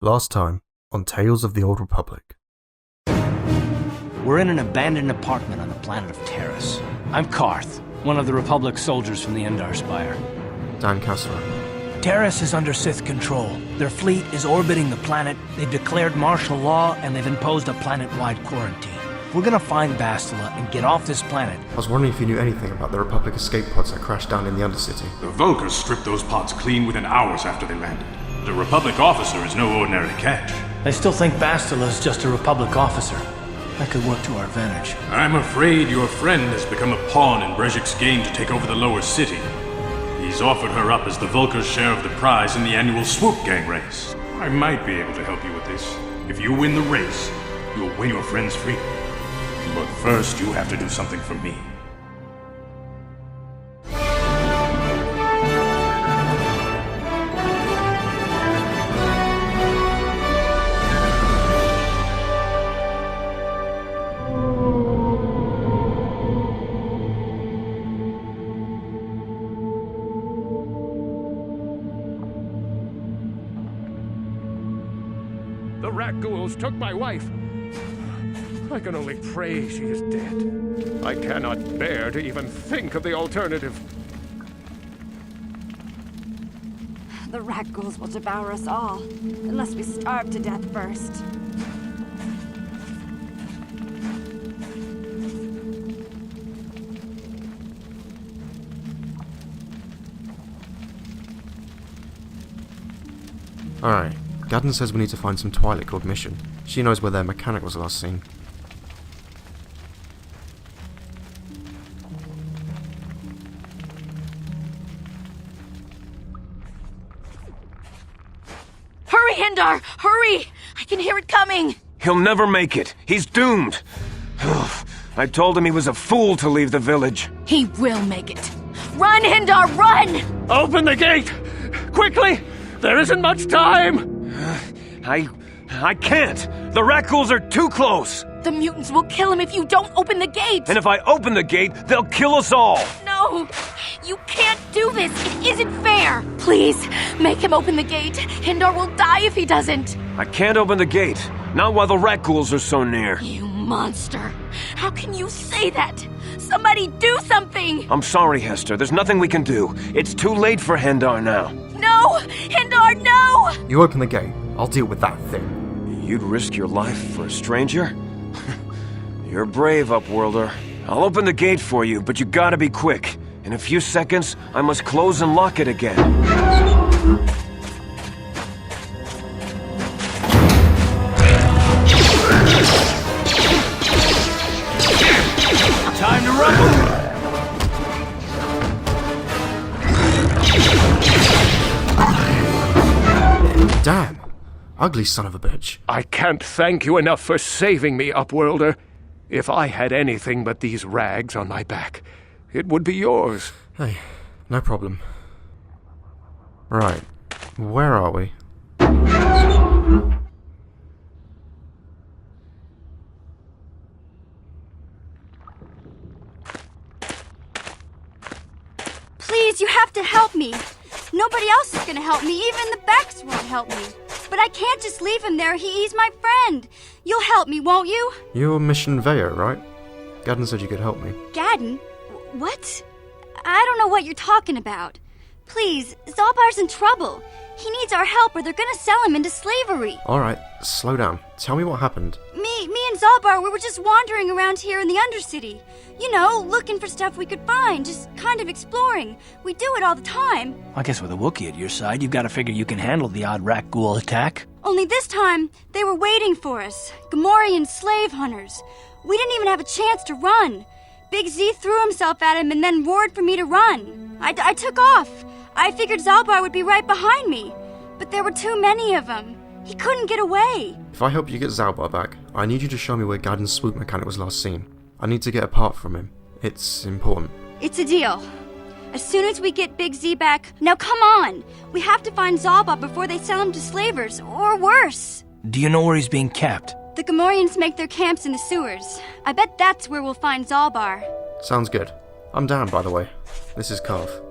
Last time on Tales of the Old Republic. We're in an abandoned apartment on the planet of Terrace. I'm Karth, one of the Republic soldiers from the Endar Spire. Dan Cassera. Terrace is under Sith control. Their fleet is orbiting the planet, they've declared martial law, and they've imposed a planet-wide quarantine. We're gonna find Bastila and get off this planet. I was wondering if you knew anything about the Republic escape pods that crashed down in the Undercity. The Vulkars stripped those pods clean within hours after they landed. The Republic officer is no ordinary catch. I still think Bastila is just a Republic officer. That could work to our advantage. I'm afraid your friend has become a pawn in Brejik's game to take over the lower city. He's offered her up as the Vulkar's share of the prize in the annual Swoop Gang race. I might be able to help you with this. If you win the race, you'll win your friend's freedom. But first, you have to do something for me. The rat ghouls took my wife. I can only pray she is dead. I cannot bear to even think of the alternative. The rat ghouls will devour us all, unless we starve to death first. Alright, Gadden says we need to find some Twilight Guild mission. She knows where their mechanic was last seen. Hurry, Hindar! Hurry! I can hear it coming! He'll never make it. He's doomed. I told him he was a fool to leave the village. He will make it. Run, Hindar, run! Open the gate! Quickly! There isn't much time! I can't. The rat ghouls are too close. The mutants will kill him if you don't open the gate! And if I open the gate, they'll kill us all. No! You can't do this! It isn't fair! Please, make him open the gate. Hindar will die if he doesn't! I can't open the gate. Not while the rat ghouls are so near. You monster! How can you say that? Somebody do something! I'm sorry, Hester. There's nothing we can do. It's too late for Hendar now. No! Hindar, no! You open the gate, I'll deal with that thing. You'd risk your life for a stranger? You're brave, Upworlder. I'll open the gate for you, but you gotta be quick. In a few seconds, I must close and lock it again. Time to rumble! Damn! Ugly son of a bitch. I can't thank you enough for saving me, Upworlder. If I had anything but these rags on my back, it would be yours. Hey, no problem. Right, where are we? Please, you have to help me. Nobody else is gonna help me. Even the Becks won't help me. But I can't just leave him there. He's my friend. You'll help me, won't you? You're Mission Veo, right? Gadden said you could help me. Gadden? What? I don't know what you're talking about. Please, Zalbar's in trouble. He needs our help or they're gonna sell him into slavery. Alright, slow down. Tell me what happened. Me and Zalbar, we were just wandering around here in the Undercity. You know, looking for stuff we could find, just kind of exploring. We do it all the time. I guess with a Wookiee at your side, you've got to figure you can handle the odd rat ghoul attack. Only this time, they were waiting for us. Gamorrean slave hunters. We didn't even have a chance to run. Big Z threw himself at him and then roared for me to run. I took off. I figured Zalbar would be right behind me. But there were too many of them. He couldn't get away. If I help you get Zalbar back, I need you to show me where Gadden's swoop mechanic was last seen. I need to get a part from him. It's important. It's a deal. As soon as we get Big Z back... Now come on! We have to find Zalbar before they sell him to slavers, or worse. Do you know where he's being kept? The Gamorreans make their camps in the sewers. I bet that's where we'll find Zalbar. Sounds good. I'm Dan, by the way. This is Karth.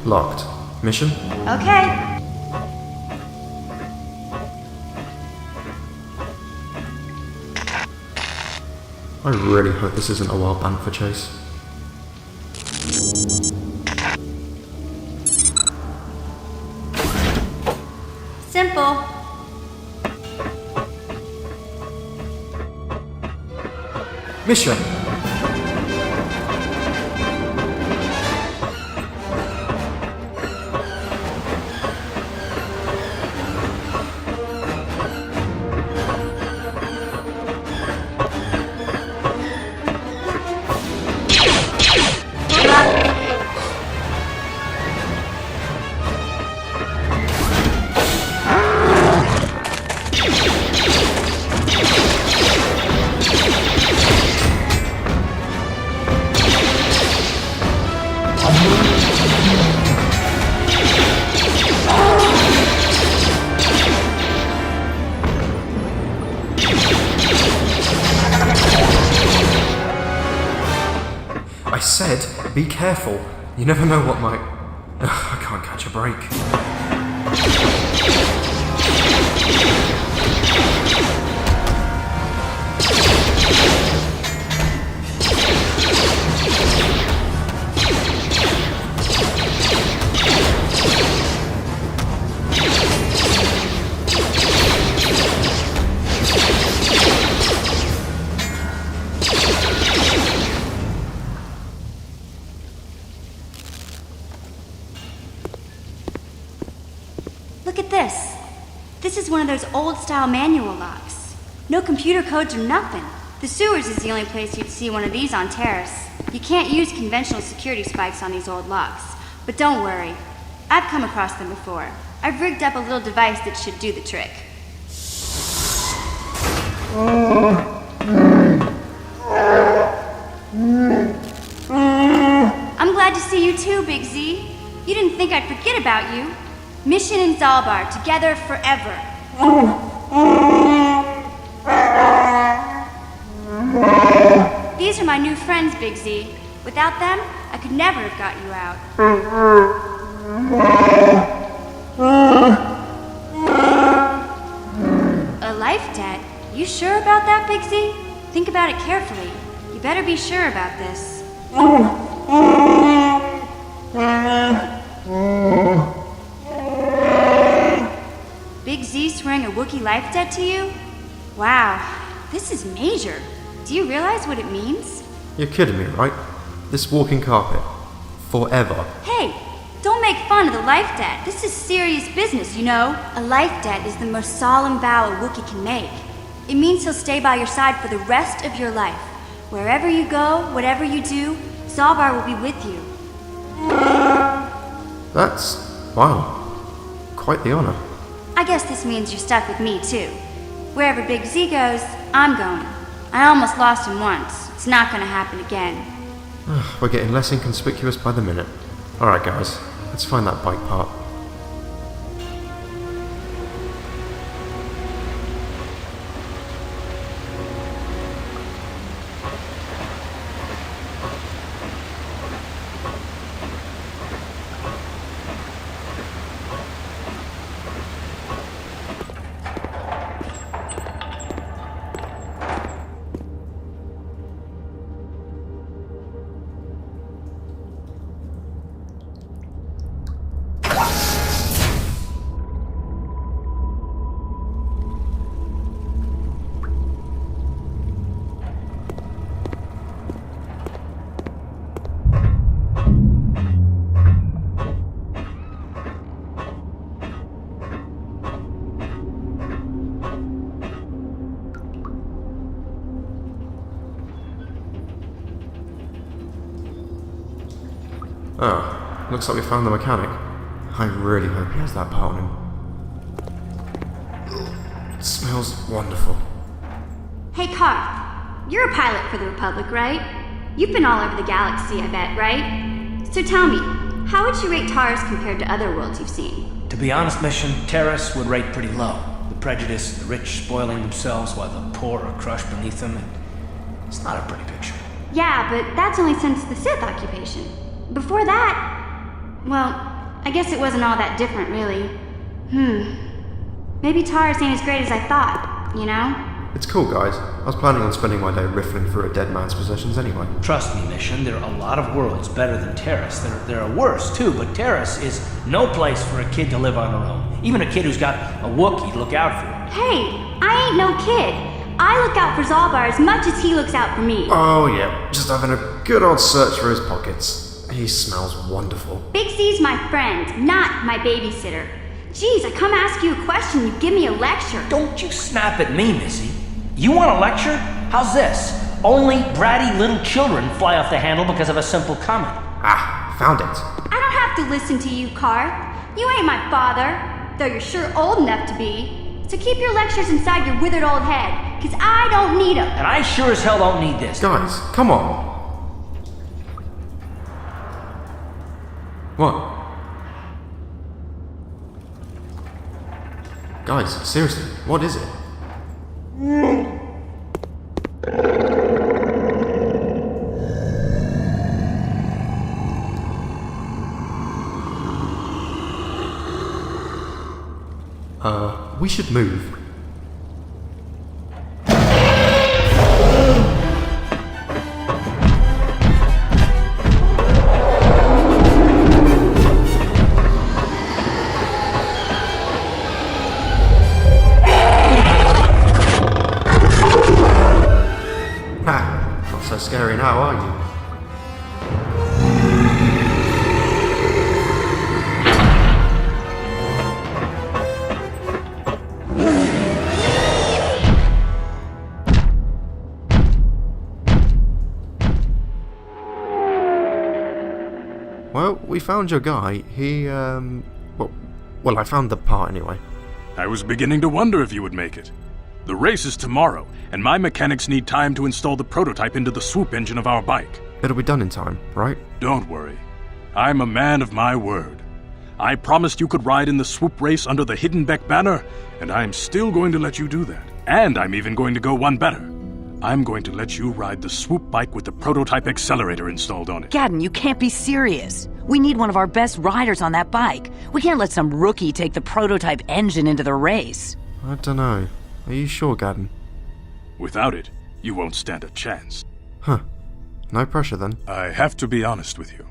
Locked. Mission? Okay. I really hope this isn't a wild bantha chase. Simple. Mission! I said, be careful. You never know what might... I can't catch a break. Look at this. This is one of those old-style manual locks. No computer codes or nothing. The sewers is the only place you'd see one of these on Terrace. You can't use conventional security spikes on these old locks. But don't worry. I've come across them before. I've rigged up a little device that should do the trick. I'm glad to see you too, Big Z. You didn't think I'd forget about you. Mission and Zalbar, together forever. These are my new friends, Big Z. Without them, I could never have got you out. A life debt? You sure about that, Big Z? Think about it carefully. You better be sure about this. Big Z swearing a Wookiee life debt to you? Wow, this is major. Do you realize what it means? You're kidding me, right? This walking carpet. Forever. Hey, don't make fun of the life debt. This is serious business, you know. A life debt is the most solemn vow a Wookiee can make. It means he'll stay by your side for the rest of your life. Wherever you go, whatever you do, Zalbar will be with you. That's... wow. Quite the honor. I guess this means you're stuck with me, too. Wherever Big Z goes, I'm going. I almost lost him once. It's not gonna happen again. We're getting less inconspicuous by the minute. Alright guys, let's find that bike part. Oh, looks like we found the mechanic. I really hope he has that part on him. It smells wonderful. Hey, Karth. You're a pilot for the Republic, right? You've been all over the galaxy, I bet, right? So tell me, how would you rate Taurus compared to other worlds you've seen? To be honest, Mission, Terrace would rate pretty low. The prejudice, the rich spoiling themselves while the poor are crushed beneath them. It's not a pretty picture. Yeah, but that's only since the Sith occupation. Before that, well, I guess it wasn't all that different, really. Maybe Taurus ain't as great as I thought, you know? It's cool, guys. I was planning on spending my day riffling through a dead man's possessions anyway. Trust me, Mission, there are a lot of worlds better than Terrace. There are worse, too, but Terrace is no place for a kid to live on her own. Even a kid who's got a Wookiee to look out for. Hey, I ain't no kid. I look out for Zalbar as much as he looks out for me. Oh yeah, just having a good old search for his pockets. He smells wonderful. Big C's my friend, not my babysitter. Jeez, I come ask you a question, you give me a lecture. Don't you snap at me, Missy. You want a lecture? How's this? Only bratty little children fly off the handle because of a simple comment. Ah, found it. I don't have to listen to you, Carr. You ain't my father, though you're sure old enough to be. So keep your lectures inside your withered old head, because I don't need them. And I sure as hell don't need this. Guys, come on. What? Guys, seriously, what is it? We should move. Ha! Not so scary now, are you? Well, we found your guy. He, well, I found the part anyway. I was beginning to wonder if you would make it. The race is tomorrow, and my mechanics need time to install the prototype into the swoop engine of our bike. It'll be done in time, right? Don't worry. I'm a man of my word. I promised you could ride in the swoop race under the Hidden Beck banner, and I'm still going to let you do that. And I'm even going to go one better. I'm going to let you ride the swoop bike with the prototype accelerator installed on it. Gadden, you can't be serious. We need one of our best riders on that bike. We can't let some rookie take the prototype engine into the race. I dunno. Are you sure, Gadden? Without it, you won't stand a chance. Huh. No pressure then. I have to be honest with you.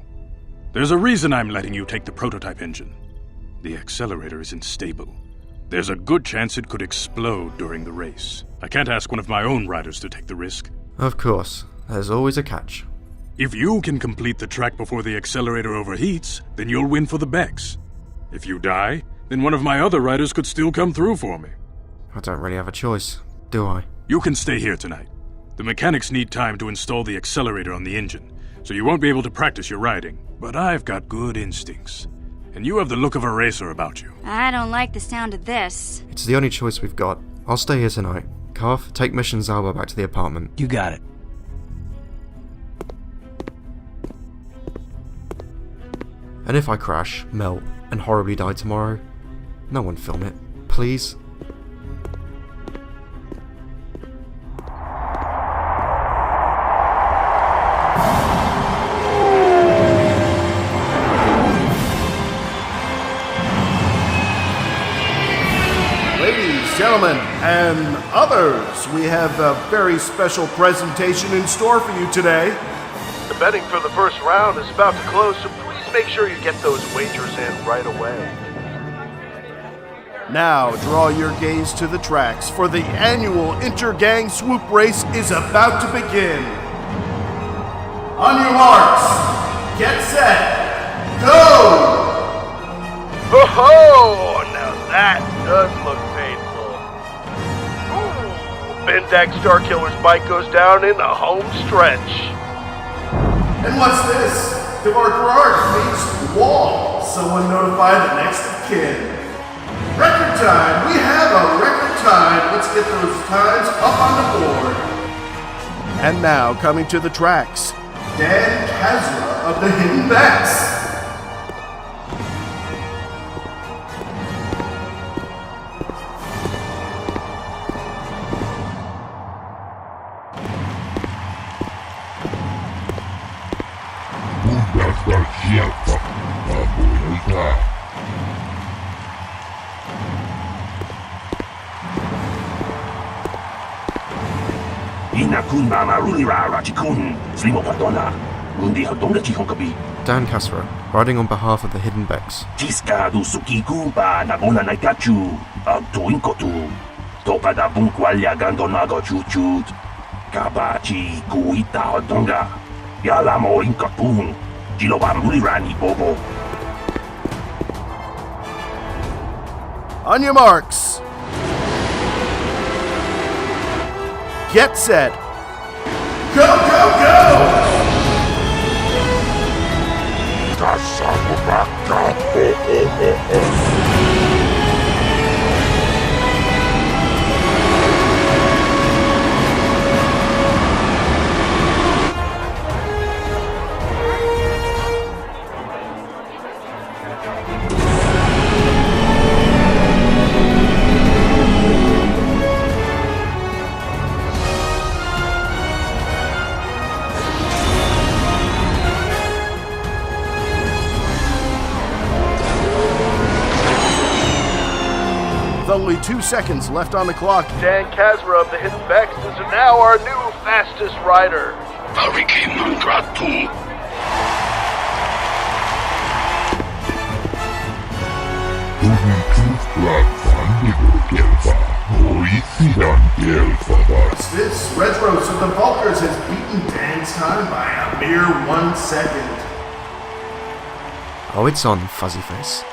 There's a reason I'm letting you take the prototype engine. The accelerator isn't stable. There's a good chance it could explode during the race. I can't ask one of my own riders to take the risk. Of course. There's always a catch. If you can complete the track before the accelerator overheats, then you'll win for the Becks. If you die, then one of my other riders could still come through for me. I don't really have a choice, do I? You can stay here tonight. The mechanics need time to install the accelerator on the engine, so you won't be able to practice your riding. But I've got good instincts, and you have the look of a racer about you. I don't like the sound of this. It's the only choice we've got. I'll stay here tonight. Carth, take Mission Zalbar back to the apartment. You got it. And if I crash, melt, and horribly die tomorrow, no one film it, please. Ladies, gentlemen, and others, we have a very special presentation in store for you today. The betting for the first round is about to close, so please make sure you get those wagers in right away. Now, draw your gaze to the tracks, for the annual Intergang Swoop Race is about to begin. On your marks, get set, go! Oh, now that does look painful. Ooh, Bendak Starkiller's bike goes down in the home stretch. And what's this? Devar Gerard meets wall. Someone notify the next of kin. Record time! We have a record time! Let's get those times up on the board. And now, coming to the tracks, Dan Kazra of the Hidden Becks. Quieta, abuelita. Dan Cassera, riding on behalf of the Hidden Becks. On your marks. Get set. Go, go, go! With only 2 seconds left on the clock, Dan Cassera of the Hidden Becks is now our new fastest rider. what's this? Redrose of the Vulkars has beaten Dan's time by a mere 1 second. Oh, it's on, Fuzzy Face.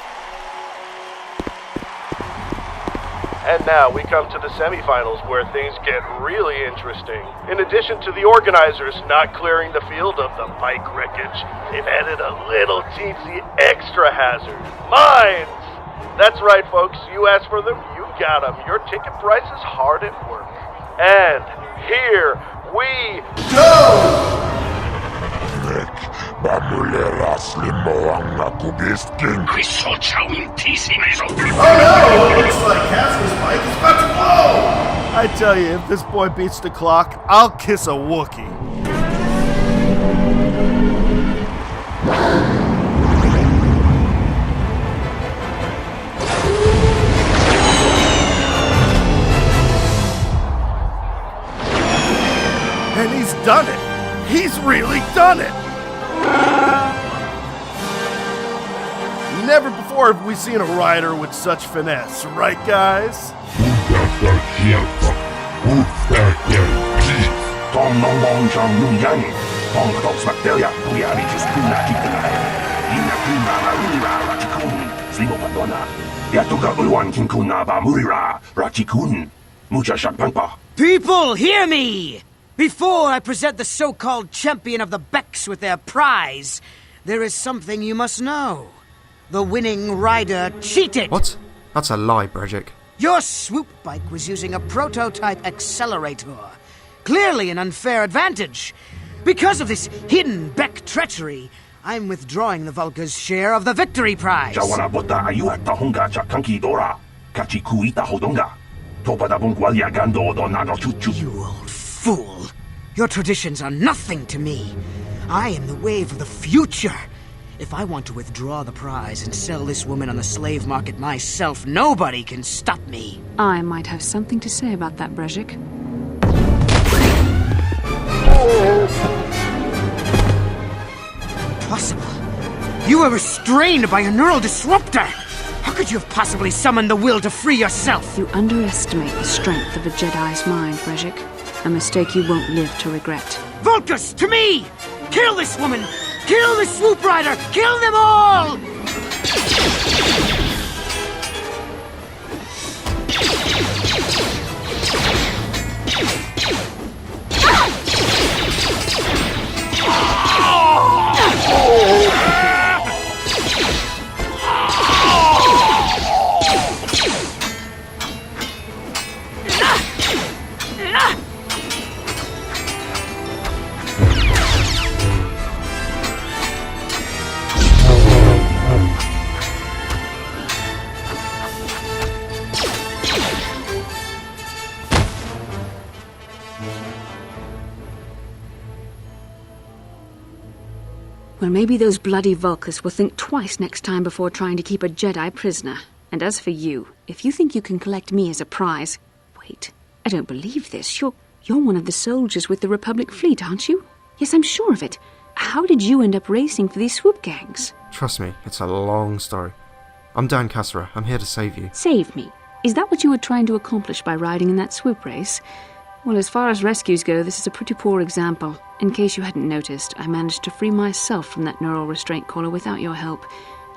And now we come to the semifinals where things get really interesting. In addition to the organizers not clearing the field of the bike wreckage, they've added a little teensy extra hazard. Mines! That's right, folks. You asked for them, you got them. Your ticket price is hard at work. And here we go! Oh no! It looks like Cassera's bike is about to blow! I tell you, if this boy beats the clock, I'll kiss a Wookiee. And he's done it! He's really done it! Never before have we seen a rider with such finesse, right guys? People, hear me! Before I present the so-called champion of the Becks with their prize, there is something you must know. The winning rider cheated! What? That's a lie, Brejik. Your swoop bike was using a prototype accelerator. Clearly an unfair advantage. Because of this hidden Beck treachery, I'm withdrawing the Vulkar's share of the victory prize. You old fool. Your traditions are nothing to me. I am the wave of the future. If I want to withdraw the prize and sell this woman on the slave market myself, nobody can stop me. I might have something to say about that, Brejik. Impossible. You were restrained by a neural disruptor. How could you have possibly summoned the will to free yourself? You underestimate the strength of a Jedi's mind, Brejik. A mistake you won't live to regret. Vulkas, to me! Kill this woman! Kill the swoop rider! Kill them all! Well, maybe those bloody Vulkars will think twice next time before trying to keep a Jedi prisoner. And as for you, if you think you can collect me as a prize... Wait, I don't believe this. You're You're one of the soldiers with the Republic fleet, aren't you? Yes, I'm sure of it. How did you end up racing for these swoop gangs? Trust me, it's a long story. I'm Dan Cassera. I'm here to save you. Save me? Is that what you were trying to accomplish by riding in that swoop race? Well, as far as rescues go, this is a pretty poor example. In case you hadn't noticed, I managed to free myself from that neural restraint collar without your help.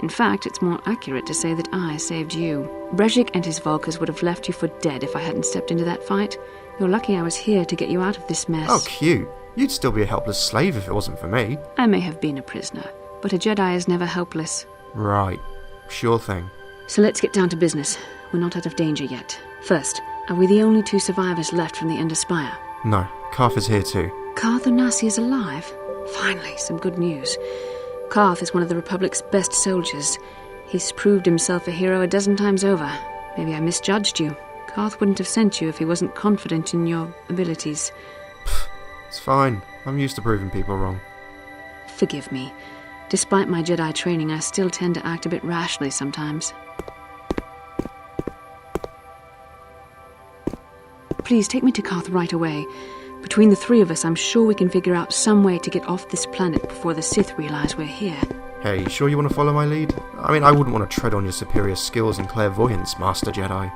In fact, it's more accurate to say that I saved you. Brejik and his Volkers would have left you for dead if I hadn't stepped into that fight. You're lucky I was here to get you out of this mess. Oh, cute. You'd still be a helpless slave if it wasn't for me. I may have been a prisoner, but a Jedi is never helpless. Right. Sure thing. So let's get down to business. We're not out of danger yet. First, are we the only two survivors left from the Ender Spire? No, Karth is here too. Karth Onasi is alive? Finally, some good news. Karth is one of the Republic's best soldiers. He's proved himself a hero a dozen times over. Maybe I misjudged you. Karth wouldn't have sent you if he wasn't confident in your abilities. It's fine. I'm used to proving people wrong. Forgive me. Despite my Jedi training, I still tend to act a bit rashly sometimes. Please take me to Karth right away. Between the three of us, I'm sure we can figure out some way to get off this planet before the Sith realize we're here. Hey, sure you want to follow my lead? I mean, I wouldn't want to tread on your superior skills and clairvoyance, Master Jedi.